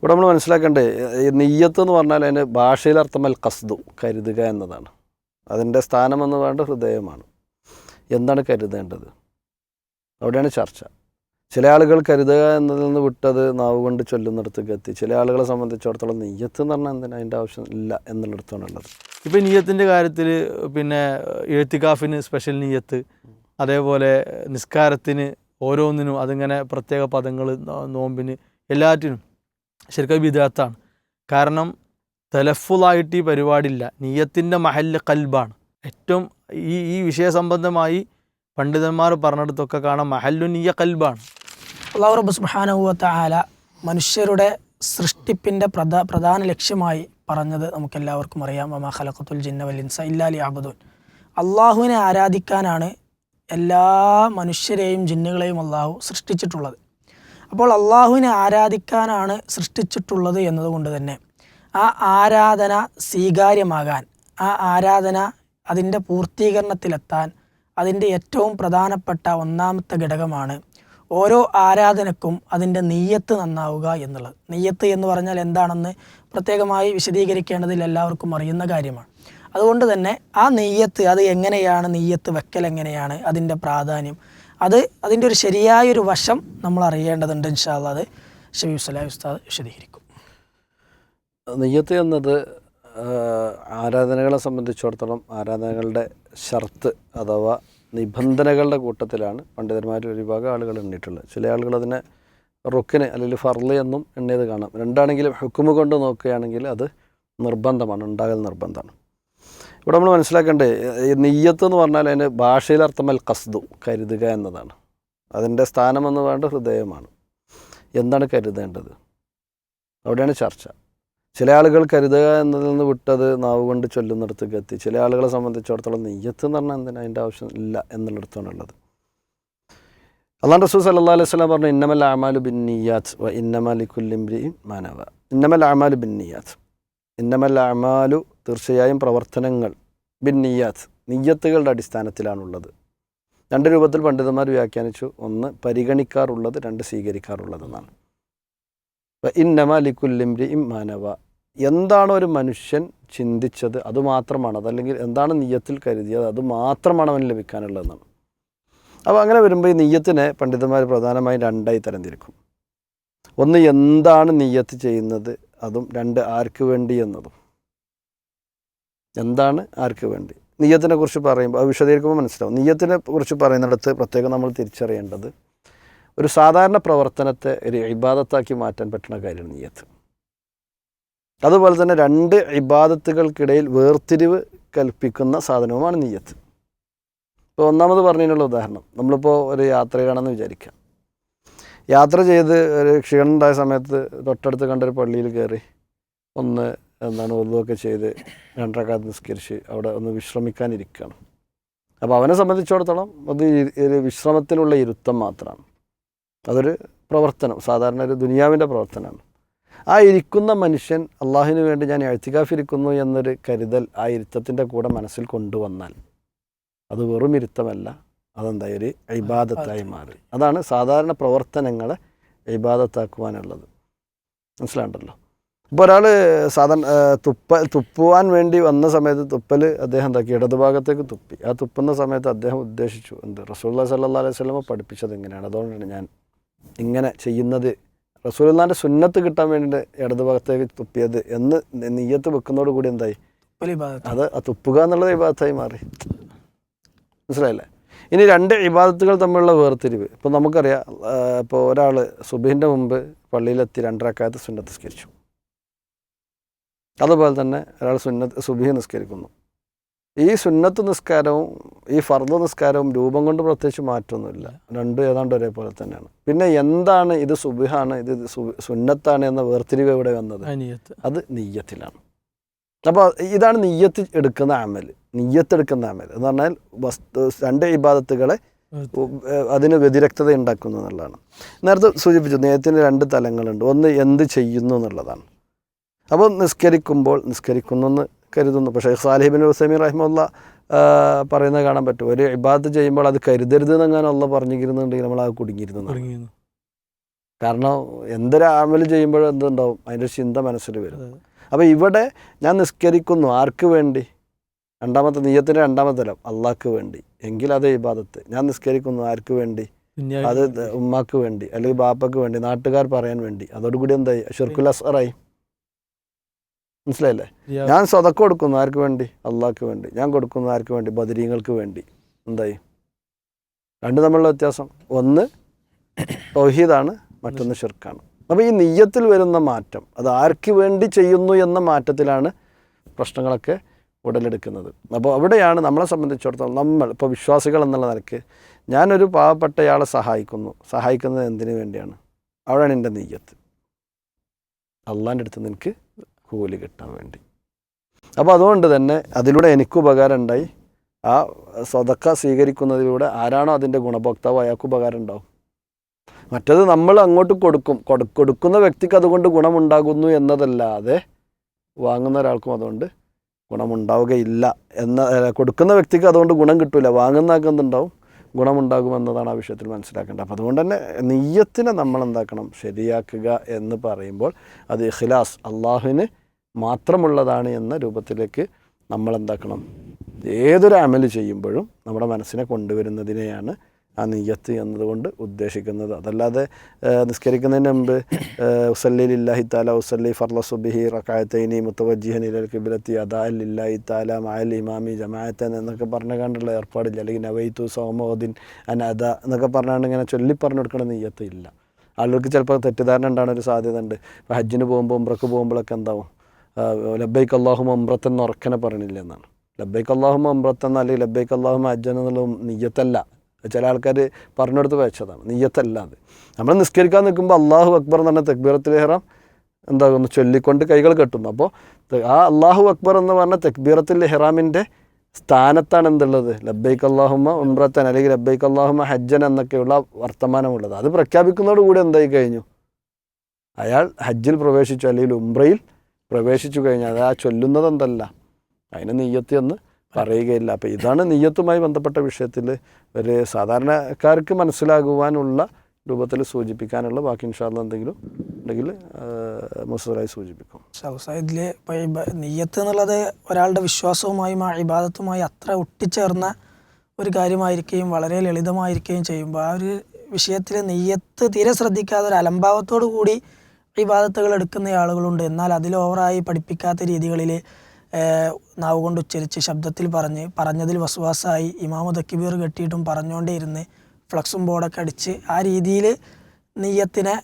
ഇവിടെ നമ്മൾ മനസ്സിലാക്കേണ്ടേ, നിയ്യത്ത് എന്ന് പറഞ്ഞാൽ അതിന് ഭാഷയിൽ അർത്ഥം അൽ ഖസ്ദു, കരുതുക എന്നതാണ്. അതിൻ്റെ സ്ഥാനമെന്ന് വേണ്ട ഹൃദയമാണ്. എന്താണ് കരുതേണ്ടത്? അവിടെയാണ് ചർച്ച. ചില ആളുകൾ കരുതുക എന്നതിൽ നിന്ന് വിട്ടത് നാവ് കൊണ്ട് ചൊല്ലുന്നിടത്തേക്ക് എത്തി. ചില ആളുകളെ സംബന്ധിച്ചിടത്തോളം നിയ്യത്ത് എന്ന് പറഞ്ഞാൽ എന്തിനാ, അതിൻ്റെ ആവശ്യം ഇല്ല എന്നുള്ളിടത്താണുള്ളത്. ഇപ്പോൾ നിയ്യത്തിൻ്റെ കാര്യത്തിൽ പിന്നെ എഴുത്തിക്കാഫിന് സ്പെഷ്യൽ നിയ്യത്ത്, അതേപോലെ നിസ്കാരത്തിന് ഓരോന്നിനും അതിങ്ങനെ പ്രത്യേക പദങ്ങൾ, നോമ്പിന് എല്ലാറ്റിനും ശരിക്കും ബിദ്അത്താണ്. കാരണം തലഫുളായിട്ട് ഈ പരിപാടിയില്ല. നിയ്യത്തിൻ്റെ മഹല്ല് ഖൽബാണ്. ഏറ്റവും ഈ വിഷയസംബന്ധമായി പണ്ഡിതന്മാർ പറഞ്ഞിടത്തൊക്കെ കാണാം മഹല്ലു നിയ്യ ഖൽബാണ്. അല്ലാഹു റബ്ബ് സുബ്ഹാനഹു വ തആല മനുഷ്യരുടെ സൃഷ്ടിപ്പിൻ്റെ പ്രധാന ലക്ഷ്യമായി പറഞ്ഞത് നമുക്കെല്ലാവർക്കും അറിയാം. വമാ ഖലഖതുൽ ജിന്ന വൽ ഇൻസ ഇല്ലാ ലിയഅ്ബുദൂൻ. അള്ളാഹുവിനെ ആരാധിക്കാനാണ് എല്ലാ മനുഷ്യരെയും ജിന്നുകളെയും അള്ളാഹു സൃഷ്ടിച്ചിട്ടുള്ളത്. അപ്പോൾ അള്ളാഹുവിനെ ആരാധിക്കാനാണ് സൃഷ്ടിച്ചിട്ടുള്ളത് എന്നതുകൊണ്ട് തന്നെ ആ ആരാധന സ്വീകാര്യമാകാൻ, ആ ആരാധന അതിൻ്റെ പൂർത്തീകരണത്തിലെത്താൻ അതിൻ്റെ ഏറ്റവും പ്രധാനപ്പെട്ട ഒന്നാമത്തെ ഘടകമാണ് ഓരോ ആരാധനക്കും അതിൻ്റെ നിയ്യത്ത് നന്നാവുക എന്നുള്ളത്. നിയ്യത്ത് എന്ന് പറഞ്ഞാൽ എന്താണെന്ന് പ്രത്യേകമായി വിശദീകരിക്കേണ്ടതിൽ എല്ലാവർക്കും അറിയുന്ന കാര്യമാണ്. അതുകൊണ്ട് തന്നെ ആ നെയ്യത്ത്, അത് എങ്ങനെയാണ് നെയ്യത്ത് വെക്കൽ, എങ്ങനെയാണ് അതിൻ്റെ പ്രാധാന്യം, അതിൻ്റെ ഒരു ശരിയായൊരു വശം നമ്മൾ അറിയേണ്ടതുണ്ട്. ഇൻഷാ അല്ലാഹ് അത് ഷബീബ് സലാഹി ഉസ്താദ് വിശദീകരിക്കും. നെയ്യത്ത് എന്നത് ആരാധനകളെ സംബന്ധിച്ചിടത്തോളം ആരാധനകളുടെ ഷർത്ത് അഥവാ നിബന്ധനകളുടെ കൂട്ടത്തിലാണ് പണ്ഡിതന്മാർ ഒരു വിഭാഗം ആളുകൾ എണ്ണിയിട്ടുള്ളത്. ചില ആളുകൾ അതിനെ റുക്കിന് അല്ലെങ്കിൽ ഫർള് എന്നും എണ്ണിയത് കാണാം. രണ്ടാണെങ്കിലും ഹുക്കുമ് കൊണ്ട് നോക്കുകയാണെങ്കിൽ അത് നിർബന്ധമാണ്, ഉണ്ടാകൽ നിർബന്ധമാണ്. ഇവിടെ നമ്മൾ മനസ്സിലാക്കേണ്ടേ, നിയ്യത്ത് എന്ന് പറഞ്ഞാൽ അതിന് ഭാഷയിൽ അർത്ഥം അൽ ഖസ്ദു, കരുതുക എന്നതാണ്. അതിൻ്റെ സ്ഥാനമെന്ന് വേണ്ട ഹൃദയമാണ്. എന്താണ് കരുതേണ്ടത്? അവിടെയാണ് ചർച്ച. ചില ആളുകൾ കരുതുക എന്നതിൽ നിന്ന് വിട്ടത് നാവ് കൊണ്ട് ചൊല്ലുന്നിടത്തേക്ക് എത്തി. ചില ആളുകളെ സംബന്ധിച്ചിടത്തോളം നിയ്യത്ത് എന്ന് പറഞ്ഞാൽ എന്തിനാ, അതിൻ്റെ ആവശ്യം ഇല്ല എന്നുള്ളിടത്താണുള്ളത്. അല്ലാഹു റസൂൽ സല്ലല്ലാഹു അലൈഹി വസല്ലം പറഞ്ഞു, ഇന്നമൽ അഅമാലു ബിന്നിയ്യാത്ത് വ ഇന്നമാ ലികുല്ലി ഇംറിഇൻ മാ നവ. ഇന്നമൽ അഅമാലു ബിന്നിയ്യാത്ത്, ഇന്നമൽ അഅമാലു തീർച്ചയായും പ്രവർത്തനങ്ങൾ, ബിന്നിയ്യാത്ത് നിയ്യത്തുകളുടെ അടിസ്ഥാനത്തിലാണുള്ളത്. രണ്ട് രൂപത്തിൽ പണ്ഡിതന്മാർ വ്യാഖ്യാനിച്ചു. ഒന്ന് പരിഗണിക്കാറുള്ളത്, രണ്ട് സ്വീകരിക്കാറുള്ളതെന്നാണ്. ഇന്നമാ ലികുല്ലി ഇംറിഇൻ മാ നവ, എന്താണോ ഒരു മനുഷ്യൻ ചിന്തിച്ചത് അതുമാത്രമാണ്, അതല്ലെങ്കിൽ എന്താണ് നിയ്യത്തിൽ കരുതിയത് അത് മാത്രമാണ് അവന് ലഭിക്കാനുള്ളതെന്നാണ്. അപ്പോൾ അങ്ങനെ വരുമ്പോൾ ഈ നിയ്യത്തിനെ പണ്ഡിതന്മാർ പ്രധാനമായും രണ്ടായി തരംതിരിക്കും. ഒന്ന് എന്താണ് നിയ്യത്ത് ചെയ്യുന്നത്, അതും രണ്ട് ആർക്ക് വേണ്ടി എന്നതും. എന്താണ് ആർക്ക് വേണ്ടി? നിയ്യത്തിനെ കുറിച്ച് പറയുമ്പോൾ അത് വിശദീകരിക്കുമ്പോൾ മനസ്സിലാവും. നിയ്യത്തിനെ കുറിച്ച് പറയുന്നിടത്ത് പ്രത്യേകം നമ്മൾ തിരിച്ചറിയേണ്ടത് ഒരു സാധാരണ പ്രവർത്തനത്തെ ഒരു ഇബാദത്താക്കി മാറ്റാൻ പറ്റുന്ന കാര്യമാണ് നിയ്യത്ത്. അതുപോലെ തന്നെ രണ്ട് ഇബാദത്തുകൾക്കിടയിൽ വേർതിരിവ് കൽപ്പിക്കുന്ന സാധനവുമാണ് നിയ്യത്ത്. ഇപ്പോൾ ഒന്നാമത് പറഞ്ഞതിനുള്ള ഉദാഹരണം, നമ്മളിപ്പോൾ ഒരു യാത്രയാണെന്ന് വിചാരിക്കാം. യാത്ര ചെയ്ത് ഒരു ക്ഷീണം ഉണ്ടായ സമയത്ത് തൊട്ടടുത്ത് കണ്ടൊരു പള്ളിയിൽ കയറി ഒന്ന് ഒതുവൊക്കെ ചെയ്ത് 2 റക്അത്ത് നിസ്കരിച്ച് അവിടെ ഒന്ന് വിശ്രമിക്കാനിരിക്കുകയാണ്. അപ്പോൾ അവനെ സംബന്ധിച്ചിടത്തോളം അത് ഒരു വിശ്രമത്തിനുള്ള ഇരുത്തം മാത്രമാണ്. അതൊരു പ്രവർത്തനം, സാധാരണ ഒരു ദുനിയാവിൻ്റെ പ്രവർത്തനമാണ്. ആ ഇരിക്കുന്ന മനുഷ്യൻ അള്ളാഹുവിന് വേണ്ടി ഞാൻ ഇഅ്തികാഫിരിക്കുന്നു എന്നൊരു കരുതൽ ആ ഇരുത്തത്തിൻ്റെ കൂടെ മനസ്സിൽ കൊണ്ടുവന്നാൽ അത് വെറും ഇരുത്തമല്ല, അതെന്താ ഒരു ഇബാദത്തായി മാറി. അതാണ് സാധാരണ പ്രവർത്തനങ്ങളെ ഇബാദത്താക്കുവാനുള്ളത്. മനസ്സിലാണ്ടല്ലോ. ഇപ്പോൾ ഒരാൾ സാധാരണ തുപ്പുവാൻ വേണ്ടി വന്ന സമയത്ത് തുപ്പൽ അദ്ദേഹം എന്താക്കി, ഇടതുഭാഗത്തേക്ക് തുപ്പി. ആ തുപ്പുന്ന സമയത്ത് അദ്ദേഹം ഉദ്ദേശിച്ചു എന്ത്, റസൂലുള്ളാഹി സ്വല്ലല്ലാഹു അലൈഹി വസല്ലം പഠിപ്പിച്ചത് എങ്ങനെയാണ്, അതുകൊണ്ടാണ് ഞാൻ ഇങ്ങനെ ചെയ്യുന്നത്, റസൂലുള്ളാഹിൻ്റെ സുന്നത്ത് കിട്ടാൻ വേണ്ടിയിട്ട് ഇടതുഭാഗത്തേക്ക് തുപ്പിയത് എന്ന് നിയ്യത്ത് വെക്കുന്നതോട് കൂടി എന്തായി, അത് തുപ്പുക എന്നുള്ളത് ഇബാദത്തായി മാറി. മനസ്സിലായില്ലേ? ഇനി രണ്ട് ഇബാദത്തുകൾ തമ്മിലുള്ള വേർതിരിവ്. ഇപ്പോൾ നമുക്കറിയാം, ഇപ്പോൾ ഒരാൾ സുബ്ഹിൻ്റെ മുമ്പ് പള്ളിയിലെത്തി 2 റക്അത്ത് സുന്നത്ത് നിസ്കരിച്ചു. അതുപോലെ തന്നെ ഒരാൾ സുബ്ഹി നിസ്കരിക്കുന്നു. ഈ സുന്നത്ത് നിസ്കാരവും ഈ ഫർദ് നിസ്കാരവും രൂപം കൊണ്ട് പ്രത്യേകിച്ച് മാറ്റമൊന്നുമില്ല, രണ്ടും ഏതാണ്ട് ഒരേപോലെ തന്നെയാണ്. പിന്നെ എന്താണ് ഇത് സുബ്ഹാണ്, ഇത് സുന്നത്താണ് എന്ന വേർതിരിവ് എവിടെ വന്നത്? അത് നിയ്യത്തിലാണ്. അപ്പോൾ ഇതാണ് നിയ്യത്ത് എടുക്കുന്ന അമൽ. നിയ്യത്ത് എടുക്കുന്ന അമൽ എന്ന് പറഞ്ഞാൽ രണ്ട് ഇബാദത്തുകളെ അതിന് വ്യതിരക്തത ഉണ്ടാക്കുന്നു എന്നുള്ളതാണ്. നേരത്തെ സൂചിപ്പിച്ചു, നിയ്യത്തിന് 2 തലങ്ങളുണ്ട്. ഒന്ന് എന്ത് ചെയ്യുന്നു എന്നുള്ളതാണ്. അപ്പോൾ നിസ്കരിക്കുന്നു എന്ന് കരുതുന്നു. പക്ഷേ സാലിഹ് ഇബ്നു ഉസൈമീൻ റഹിമഹുല്ലാ പറയുന്നത് കാണാൻ പറ്റും, ഒരു ഇബാദത്ത് ചെയ്യുമ്പോൾ അത് കരുതരുത് എന്നെങ്ങാനും അള്ളാഹ് പറഞ്ഞിരുന്നുണ്ടെങ്കിൽ നമ്മൾ അത് കുടുങ്ങിയിരുന്നു. കാരണം എന്തൊരു അമൽ ചെയ്യുമ്പോഴും എന്തുണ്ടാവും, അതിൻ്റെ ചിന്ത മനസ്സിൽ വരും. അപ്പോൾ ഇവിടെ ഞാൻ നിസ്കരിക്കുന്നു ആർക്ക് വേണ്ടി? രണ്ടാമത്തെ നിയ്യത്തിൻ്റെ രണ്ടാമത്തെ തലം അള്ളാഹ്ക്ക് വേണ്ടി, എങ്കിൽ അത് ഇബാദത്ത്. ഞാൻ നിസ്കരിക്കുന്നു ആർക്ക് വേണ്ടി? അത് ഉമ്മാക്ക് വേണ്ടി അല്ലെങ്കിൽ ബാപ്പക്ക് വേണ്ടി, നാട്ടുകാർ പറയാൻ വേണ്ടി. അതോടുകൂടി എന്തായി? ഷിർക്കുൽ അസ്ഗറായി. മനസ്സിലായില്ലേ? ഞാൻ സദഖ കൊടുക്കുന്നു ആർക്ക് വേണ്ടി? അള്ളാഹ്ക്ക് വേണ്ടി. ഞാൻ കൊടുക്കുന്നു ആർക്ക് വേണ്ടി? ബദരീങ്ങൾക്ക് വേണ്ടി. എന്തായി? രണ്ട് തമ്മിലുള്ള വ്യത്യാസം, ഒന്ന് തൗഹീദാണ്, മറ്റൊന്ന് ഷിർക്കാണ്. അപ്പോൾ ഈ നിയ്യത്തിൽ വരുന്ന മാറ്റം, അത് ആർക്ക് വേണ്ടി ചെയ്യുന്നു എന്ന മാറ്റത്തിലാണ് പ്രശ്നങ്ങളൊക്കെ ഉടലെടുക്കുന്നത്. അപ്പോൾ അവിടെയാണ് നമ്മളെ സംബന്ധിച്ചിടത്തോളം നമ്മൾ ഇപ്പോൾ വിശ്വാസികൾ എന്നുള്ള നിലയ്ക്ക് ഞാനൊരു പാവപ്പെട്ടയാളെ സഹായിക്കുന്നത് എന്തിനു വേണ്ടിയാണ്? അവിടെയാണ് എൻ്റെ നിയ്യത്ത്, അള്ളാൻ്റെ അടുത്ത് നിനക്ക് കൂലി കിട്ടാൻ വേണ്ടി. അപ്പോൾ അതുകൊണ്ട് തന്നെ അതിലൂടെ എനിക്ക് ഉപകാരം ഉണ്ടായി. ആ സദഖ സ്വീകരിക്കുന്നതിലൂടെ ആരാണോ അതിൻ്റെ ഗുണഭോക്താവ് അയാൾക്ക് ഉപകാരം ഉണ്ടാവും. മറ്റത് നമ്മൾ അങ്ങോട്ട് കൊടുക്കുന്ന വ്യക്തിക്ക് അതുകൊണ്ട് ഗുണമുണ്ടാകുന്നു എന്നതല്ലാതെ വാങ്ങുന്ന ഒരാൾക്കും അതുകൊണ്ട് ഗുണമുണ്ടാവുകയില്ല കൊടുക്കുന്ന വ്യക്തിക്ക് അതുകൊണ്ട് ഗുണം കിട്ടില്ല, വാങ്ങുന്ന ആൾക്ക് എന്തുണ്ടാവും? ഗുണമുണ്ടാകുമെന്നതാണ് ആ വിഷയത്തിൽ മനസ്സിലാക്കേണ്ടത്. അപ്പോൾ അതുകൊണ്ട് തന്നെ നിയ്യത്തിനെ നമ്മൾ എന്താക്കണം? ശരിയാക്കുക എന്ന് പറയുമ്പോൾ അത് ഇഖ്ലാസ്, അള്ളാഹുവിന് മാത്രമുള്ളതാണ് എന്ന രൂപത്തിലേക്ക് നമ്മൾ എന്താക്കണം? ഏതൊരു അമൽ ചെയ്യുമ്പോഴും നമ്മുടെ മനസ്സിനെ കൊണ്ടുവരുന്നതിനെയാണ് ആ നിയ്യത്ത് എന്നതുകൊണ്ട് ഉദ്ദേശിക്കുന്നത്. അതല്ലാതെ നിസ്കരിക്കുന്നതിന് മുമ്പ് ഉസല്ലി ലില്ലാഹി തആല ഉസല്ലി ഫർള സുബ്ഹി റകഅത്തൈനി മുതവജ്ജിഹൻ ഇലൽ ഖിബ്ലത്തി അദാ ലില്ലാഹി തആല മഅൽ ഇമാമി ജമാഅത്തൻ എന്നൊക്കെ പറഞ്ഞു കണ്ടുള്ള ഏർപ്പാടില്ല. അല്ലെങ്കിൽ നവൈതു സൗമോദിൻ അൻ അദാ എന്നൊക്കെ പറഞ്ഞുകൊണ്ട് ഇങ്ങനെ ചൊല്ലി പറഞ്ഞു കൊടുക്കണ നിയ്യത്ത് ഇല്ല. ആളുകൾക്ക് ചിലപ്പോൾ തെറ്റിദ്ധാരണ ഉണ്ടാകാൻ ഒരു സാധ്യത ഉണ്ട്. ഇപ്പോൾ ഹജ്ജിന് പോകുമ്പോൾ ഉംറക്ക് പോകുമ്പോഴൊക്കെ എന്താവും? ലബ്ബൈക്ക് അല്ലാഹുമ്മ ഉംറത്തൻ എന്ന് ഉറക്കനെ പറയണില്ല എന്നാണ്. ലബ്ബൈക്ക് അല്ലാഹുമ്മ ഉംറത്തൻ അല്ലെങ്കിൽ ലബ്ബൈക്ക് അല്ലാഹുമ്മ ഹജ്ജൻ എന്നുള്ള നിയ്യത്തല്ല. ചില ആൾക്കാർ പറഞ്ഞെടുത്ത് വെച്ചതാണ്, നിയ്യത്തല്ല അത്. നമ്മൾ നിസ്കരിക്കാൻ നിൽക്കുമ്പോൾ അള്ളാഹു അക്ബർ എന്ന് പറഞ്ഞ തക്ബീറത്തുൽ ഇഹ്റാം എന്താകുന്നു? ചൊല്ലിക്കൊണ്ട് കൈകൾ കെട്ടുന്നു. അപ്പോൾ ആ അള്ളാഹു അക്ബർ എന്ന് പറഞ്ഞ തക്ബീറത്തുൽ ഇഹ്റാമിൻ്റെ സ്ഥാനത്താണ് എന്തുള്ളത്? ലബ്ബൈക്ക് അല്ലാഹുമ്മ ഉംറത്തൻ അല്ലെങ്കിൽ ലബ്ബൈക്ക് അല്ലാഹുമ്മ ഹജ്ജൻ എന്നൊക്കെയുള്ള വർത്തമാനമുള്ളത്. അത് പ്രഖ്യാപിക്കുന്നതോടുകൂടി എന്തായി കഴിഞ്ഞു? അയാൾ ഹജ്ജിൽ പ്രവേശിച്ചു അല്ലെങ്കിൽ ഉംറയിൽ പ്രവേശിച്ചു കഴിഞ്ഞാൽ അത് ആ ചൊല്ലുന്നത് എന്തല്ല, അതിന് നിയ്യത്ത് എന്ന് പറയുകയില്ല. അപ്പോൾ ഇതാണ് നിയ്യത്തുമായി ബന്ധപ്പെട്ട വിഷയത്തിൽ ഒരു സാധാരണക്കാർക്ക് മനസ്സിലാകുവാനുള്ള രൂപത്തിൽ സൂചിപ്പിക്കാനുള്ള. ബാക്കി ഇൻഷാ അല്ലാഹ് എന്തെങ്കിലും ഉണ്ടെങ്കിൽ മുസ്തറായി സൂചിപ്പിക്കും. ഇതിൽ നിയ്യത്ത് എന്നുള്ളത് ഒരാളുടെ വിശ്വാസവുമായും ആ ഇബാദത്തുമായി അത്ര ഒട്ടിച്ചേർന്ന ഒരു കാര്യമായിരിക്കുകയും വളരെ ലളിതമായിരിക്കുകയും ചെയ്യുമ്പോൾ ആ ഒരു വിഷയത്തിൽ നിയ്യത്ത് തീരെ ശ്രദ്ധിക്കാതെ ഒരു അലംഭാവത്തോടു കൂടി ഇബാദത്തുകൾ എടുക്കുന്ന ആളുകളുണ്ട്. എന്നാൽ അതിൽ ഓവറായി പഠിപ്പിക്കാത്ത രീതികളിൽ നാവ് കൊണ്ട് ഉച്ചരിച്ച് ശബ്ദത്തിൽ പറഞ്ഞതിൽ വസ്വാസായി ഇമാമു തക്ബീർ കെട്ടിയിട്ടും പറഞ്ഞുകൊണ്ടേ ഇരുന്ന് ഫ്ലക്സും ബോർഡൊക്കെ അടിച്ച് ആ രീതിയിൽ നിയ്യത്തിനെ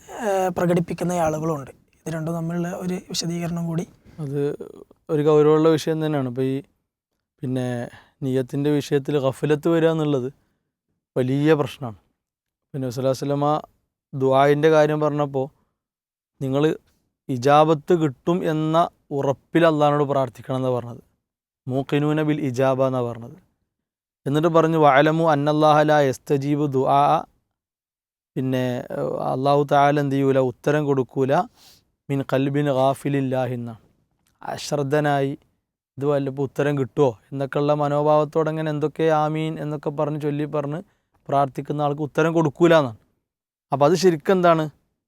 പ്രകടിപ്പിക്കുന്ന ആളുകളുണ്ട്. ഇത് രണ്ടും തമ്മിലുള്ള ഒരു വിശദീകരണം കൂടി. അത് ഒരു ഗൗരവമുള്ള വിഷയം തന്നെയാണ്. ഇപ്പോൾ പിന്നെ നിയ്യത്തിൻ്റെ വിഷയത്തിൽ ഗഫലത്ത് വരിക എന്നുള്ളത് വലിയ പ്രശ്നമാണ്. പിന്നെ സ്വല്ലല്ലാഹു അലൈഹി വസല്ലമ ദുആഇൻ്റെ കാര്യം പറഞ്ഞപ്പോൾ നിങ്ങൾ ഇജാബത്ത് കിട്ടും എന്ന ഉറപ്പിൽ അള്ളാഹിനോട് പ്രാർത്ഥിക്കണം എന്നാണ് പറഞ്ഞത്. മൂഖിനൂന ബിൽ ഇജാബ എന്നാണ് പറഞ്ഞത്. എന്നിട്ട് പറഞ്ഞു വഅലമു അന്നല്ലാഹ ലാ യസ്തജീബു ദുആ, പിന്നെ അള്ളാഹു തആല എന്ത് ചെയ്യൂല? ഉത്തരം കൊടുക്കൂല മിൻ ഖൽബിൻ ഗാഫിലില്ലാഹി എന്നാണ്. അശ്രദ്ധനായി ഇത് വല്ലപ്പോൾ ഉത്തരം കിട്ടുമോ എന്നൊക്കെയുള്ള മനോഭാവത്തോടെ അങ്ങനെ എന്തൊക്കെ ആമീൻ എന്നൊക്കെ പറഞ്ഞ് പ്രാർത്ഥിക്കുന്ന ആൾക്ക് ഉത്തരം കൊടുക്കൂല എന്നാണ്. അപ്പോൾ അത് ശരിക്കും എന്താണ്?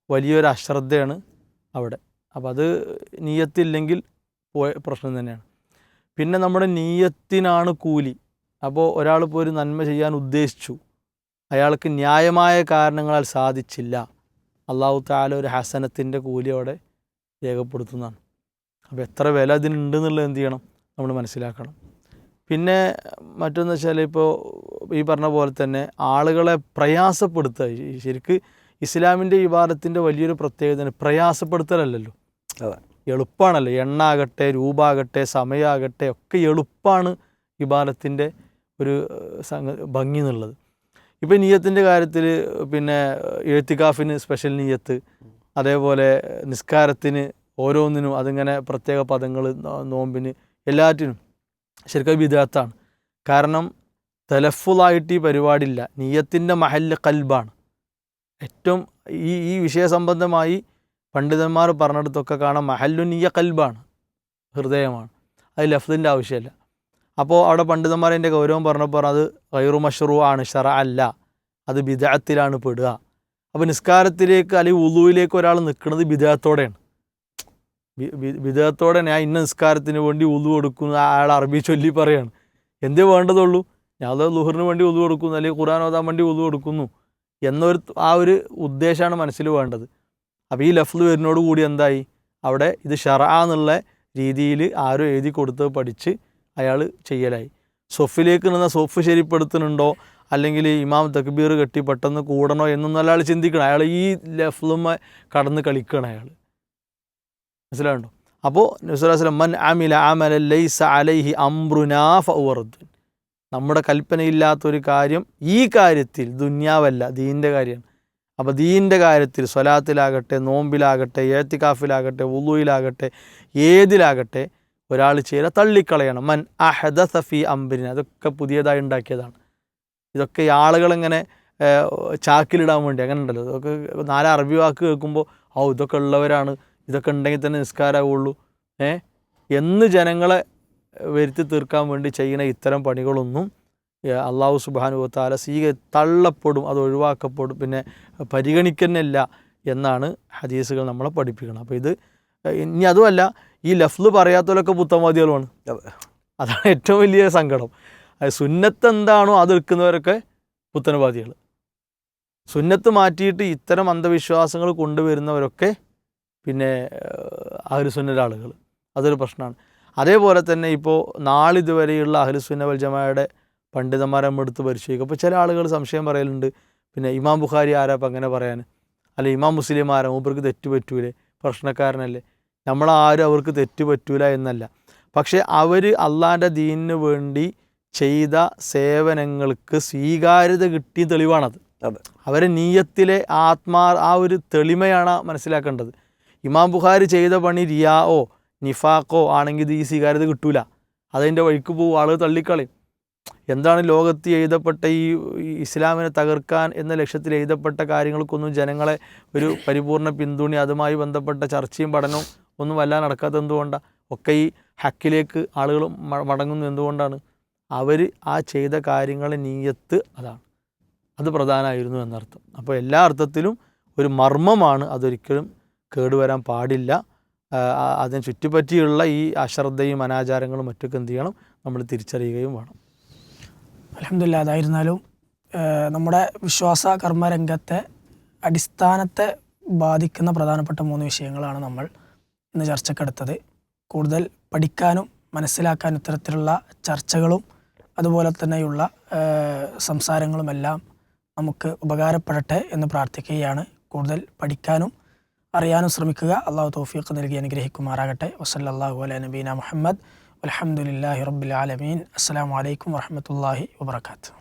വലിയൊരു അശ്രദ്ധയാണ് അവിടെ. അപ്പോൾ അത് നീയത്തില്ലെങ്കിൽ പോയ പ്രശ്നം തന്നെയാണ്. പിന്നെ നമ്മുടെ നീയത്തിനാണ് കൂലി. അപ്പോൾ ഒരാളിപ്പോൾ ഒരു നന്മ ചെയ്യാൻ ഉദ്ദേശിച്ചു, അയാൾക്ക് ന്യായമായ കാരണങ്ങളാൽ സാധിച്ചില്ല, അള്ളാഹു തആല ഒരു ഹസനത്തിൻ്റെ കൂലി അവിടെ രേഖപ്പെടുത്തുന്നതാണ്. അപ്പോൾ എത്ര വില ഇതിനുണ്ടെന്നുള്ളത് എന്ത് ചെയ്യണം? നമ്മൾ മനസ്സിലാക്കണം. പിന്നെ മറ്റൊന്ന് വെച്ചാൽ ഇപ്പോൾ ഈ പറഞ്ഞ പോലെ തന്നെ ആളുകളെ പ്രയാസപ്പെടുത്തുക. ശരിക്ക് ഇസ്ലാമിൻ്റെ ഇബാദത്തിൻ്റെ വലിയൊരു പ്രത്യേകത പ്രയാസപ്പെടുത്തലല്ലല്ലോ, എളുപ്പമാണല്ലോ. എണ്ണ ആകട്ടെ, രൂപ ആകട്ടെ, സമയമാകട്ടെ ഒക്കെ എളുപ്പമാണ് ഇബാദത്തിൻ്റെ ഒരു ഭംഗി എന്നുള്ളത്. ഇപ്പോൾ നിയ്യത്തിൻ്റെ കാര്യത്തിൽ പിന്നെ എഴുത്തിക്കാഫിന് സ്പെഷ്യൽ നിയ്യത്ത്, അതേപോലെ നിസ്കാരത്തിന് ഓരോന്നിനും അതിങ്ങനെ പ്രത്യേക പദങ്ങൾ, നോമ്പിന് എല്ലാറ്റിനും ശരിക്കും ബിദ്അത്താണ്. കാരണം തലഫുളായിട്ട് ഈ പരിപാടിയില്ല. നിയ്യത്തിൻ്റെ മഹല്ല് ഖൽബാണ്. ഏറ്റവും ഈ വിഷയസംബന്ധമായി പണ്ഡിതന്മാർ പറഞ്ഞിടത്തൊക്കെ കാണാം മഹല്ലു നിയ്യ ഖൽബാണ്, ഹൃദയമാണ്. അത് ലഫ്ദിൻ്റെ ആവശ്യമില്ല. അപ്പോൾ അവിടെ പണ്ഡിതന്മാർ അതിൻ്റെ ഗൗരവം പറഞ്ഞപ്പോൾ അത് ഗൈറു മശ്റൂ ആണ്, ശറഅ അല്ല, അത് ബിദ്അത്തിലാണ് പെടുക. അപ്പോൾ നിസ്കാരത്തിലേക്ക് അല്ലെങ്കിൽ വുളുവിലേക്ക് ഒരാൾ നിൽക്കുന്നത് ബിദഅത്തോടെയാണ്. ബിദഅത്തോടെ ഞാൻ ഇന്ന നിസ്കാരത്തിന് വേണ്ടി വുളു കൊടുക്കുന്നു, അയാൾ അറബി ചൊല്ലി പറയാണ്. എന്തേ വേണ്ടതുള്ളൂ, ഞാൻ ളുഹറിന് വേണ്ടി വുളു കൊടുക്കുന്നു അല്ലെങ്കിൽ ഖുർആൻ ഓതാൻ വേണ്ടി വുളു കൊടുക്കുന്നു എന്നൊരു ആ ഒരു ഉദ്ദേശമാണ് മനസ്സിൽ വേണ്ടത്. അപ്പോൾ ഈ ലഫ്ള് വരുന്നതോട് കൂടി എന്തായി, അവിടെ ഇത് ഷർഅ എന്നുള്ള രീതിയിൽ ആരോ എഴുതി കൊടുത്തത് പഠിച്ച് അയാൾ ചെയ്യലായി. സൊഫിലേക്ക് നിന്ന സൊഫ് ശരിപ്പെടുത്തുന്നുണ്ടോ അല്ലെങ്കിൽ ഇമാം തക്ബീർ കെട്ടി പെട്ടെന്ന് കൂടണോ എന്നൊന്നും അയാൾ ചിന്തിക്കണം. അയാൾ ഈ ലഫ്ളുമ കടന്ന് കളിക്കണം അയാൾ. മനസ്സിലാവുണ്ടോ? അപ്പോൾ നബി സ്വല്ലല്ലാഹു അലൈഹി വസല്ലം മൻ അമില അമലൻ ലൈസ അലൈഹി അംറുനാ ഫഹുവ റദ്ദുൻ. നമ്മുടെ കൽപ്പനയില്ലാത്തൊരു കാര്യം, ഈ കാര്യത്തിൽ ദുന്യാവല്ല ദീനിൻ്റെ കാര്യമാണ്. അപ്പോൾ ദീനിൻ്റെ കാര്യത്തിൽ സ്വലാത്തിലാകട്ടെ, നോമ്പിലാകട്ടെ, ഏത്തിക്കാഫിലാകട്ടെ, വുളുയിലാകട്ടെ, ഏതിലാകട്ടെ ഒരാൾ ചെയ്ത തള്ളിക്കളയണം. മൻ അഹദസ ഫീ അംറിന, അതൊക്കെ പുതിയതായി ഉണ്ടാക്കിയതാണ്. ഇതൊക്കെ ഈ ആളുകളിങ്ങനെ ചാക്കിലിടാൻ വേണ്ടി അങ്ങനെ ഉണ്ടല്ലോ, ഇതൊക്കെ 4 അറബി വാക്ക് കേൾക്കുമ്പോൾ ഇതൊക്കെ ഉള്ളവരാണ്, ഇതൊക്കെ ഉണ്ടെങ്കിൽ തന്നെ നിസ്കാരമാവുള്ളൂ എന്ന് ജനങ്ങളെ വരുത്തി തീർക്കാൻ വേണ്ടി ചെയ്യുന്ന ഇത്തരം പണികളൊന്നും അള്ളാഹു സുബ്ഹാനഹു വ തആല തള്ളപ്പെടും, അത് ഒഴിവാക്കപ്പെടും, പിന്നെ പരിഗണിക്കുന്നില്ല എന്നാണ് ഹദീസുകൾ നമ്മളെ പഠിപ്പിക്കണം. അപ്പോൾ ഇത് ഇനി അതുമല്ല, ഈ ലഫ്ള് പറയാത്തവരൊക്കെ പുത്തൻവാദികളുമാണ്. അതാണ് ഏറ്റവും വലിയ സങ്കടം. സുന്നത്ത് എന്താണോ അത് എടുക്കുന്നവരൊക്കെ പുത്തൻവാദികൾ. സുന്നത്ത് മാറ്റിയിട്ട് ഇത്തരം അന്ധവിശ്വാസങ്ങൾ കൊണ്ടുവരുന്നവരൊക്കെ പിന്നെ അഹ്ലുസുന്നയുടെ ആളുകൾ. അതൊരു പ്രശ്നമാണ്. അതേപോലെ തന്നെ ഇപ്പോൾ നാളിതുവരെയുള്ള അഹ്ലുസുന്ന വൽ ജമാഅയുടെ പണ്ഡിതന്മാരെ നമ്മൾ എടുത്ത് പരിശോധിക്കും. അപ്പോൾ ചില ആളുകൾ സംശയം പറയലുണ്ട്, പിന്നെ ഇമാം ബുഖാരി ആരാ അപ്പം അങ്ങനെ പറയാൻ, അല്ല ഇമാം മുസ്ലിം ആരാ, മൂപ്പർക്ക് തെറ്റ് പറ്റൂലേ, പ്രശ്നക്കാരനല്ലേ. നമ്മളാരും അവർക്ക് തെറ്റ് പറ്റൂല എന്നല്ല, പക്ഷേ അവർ അള്ളാൻ്റെ ദീനിന് വേണ്ടി ചെയ്ത സേവനങ്ങൾക്ക് സ്വീകാര്യത കിട്ടിയ തെളിവാണത്. അവരെ നീയത്തിലെ ആ ഒരു തെളിമയാണ് മനസ്സിലാക്കേണ്ടത്. ഇമാം ബുഖാരി ചെയ്ത പണി റിയാഓ നിഫാഖോ ആണെങ്കിൽ ഇത് ഈ സ്വീകാര്യത കിട്ടൂല, അതിൻ്റെ വഴിക്ക് പോകും, ആളുകൾ തള്ളിക്കളയും. എന്താണ് ലോകത്ത് എഴുതപ്പെട്ട ഈ ഇസ്ലാമിനെ തകർക്കാൻ എന്ന ലക്ഷ്യത്തിൽ എഴുതപ്പെട്ട കാര്യങ്ങൾക്കൊന്നും ജനങ്ങളെ ഒരു പരിപൂർണ്ണ പിന്തുണ, അതുമായി ബന്ധപ്പെട്ട ചർച്ചയും പഠനവും ഒന്നും വല്ലാതെ നടക്കാത്തത് എന്തുകൊണ്ടാണ്? ഒക്കെ ഈ ഹക്കിലേക്ക് ആളുകൾ മടങ്ങുന്നത് എന്തുകൊണ്ടാണ്? അവർ ആ ചെയ്ത കാര്യങ്ങളെ നീയത്ത് അതാണ്, അത് പ്രധാനമായിരുന്നു എന്നർത്ഥം. അപ്പോൾ എല്ലാ അർത്ഥത്തിലും ഒരു മർമ്മമാണ്, അതൊരിക്കലും കേടുവരാൻ പാടില്ല. അതിനെ ചുറ്റിപ്പറ്റിയുള്ള ഈ അശ്രദ്ധയും അനാചാരങ്ങളും മറ്റൊക്കെ എന്ത് ചെയ്യണം, നമ്മൾ തിരിച്ചറിയുകയും വേണം. അൽഹംദുലില്ലാ. അതായിരുന്നാലും നമ്മുടെ വിശ്വാസ കർമ്മരംഗത്തെ അടിസ്ഥാനത്തെ ബാധിക്കുന്ന പ്രധാനപ്പെട്ട 3 വിഷയങ്ങളാണ് നമ്മൾ ഇന്ന് ചർച്ചക്കെടുത്തത്. കൂടുതൽ പഠിക്കാനും മനസ്സിലാക്കാനും ഇത്തരത്തിലുള്ള ചർച്ചകളും അതുപോലെ തന്നെയുള്ള സംസാരങ്ങളുമെല്ലാം നമുക്ക് ഉപകാരപ്പെടട്ടെ എന്ന് പ്രാർത്ഥിക്കുകയാണ്. കൂടുതൽ പഠിക്കാനും അറിയാനും ശ്രമിക്കുക. അള്ളാഹു തൗഫീഖ് നൽകി അനുഗ്രഹിക്കുമാറാകട്ടെ. വസല്ലല്ലാഹു അലാ നബീന മുഹമ്മദ് വൽഹംദുലില്ലാഹി റബ്ബിൽ ആലമീൻ. അസ്സലാമു അലൈക്കും വറഹ്മത്തുള്ളാഹി വബറകാതുഹു.